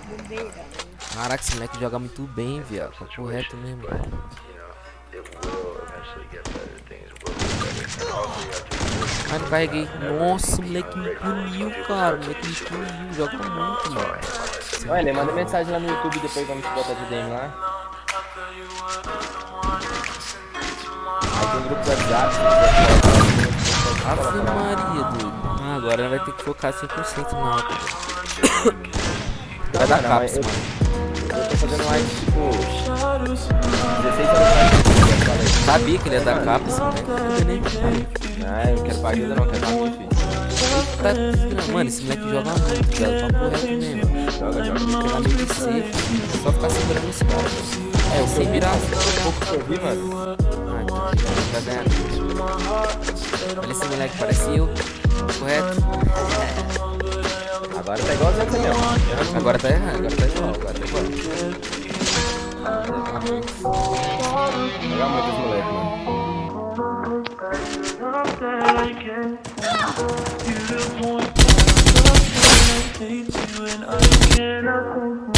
Bobeira. Caraca, esse moleque joga muito bem, viado. Tá correto mesmo. Ai, não carreguei. Nossa, o moleque me puniu, cara. O moleque me puniu. Joga muito, mano. Olha, manda mensagem lá no YouTube depois vamos te botar de DM lá. Aí tem grupo do WhatsApp. Ave Maria, doido. Ah, agora vai ter que focar 100% na alta. Vai dar caps, eu mano. tô fazendo live tipo 16 horas mais. Sabia que ele ia dar caps, né? Ah, eu não quero pra ajuda não, quero pra mim, filho. Tá desgramado. Mano, esse moleque joga muito, velho. Papo reto mesmo. Joga. Tem na meio de ser. Só ficar segurando esse cara. É, sem virar. Pouco que eu vi, mano. Ah, então vai ganhar. Olha esse moleque, parece eu. Correto? Agora tá igualzinho você mesmo. Agora tá errado, agora tá igual, agora tá igual. Joga muito esse moleque, mano. You the point, I hate you and I cannot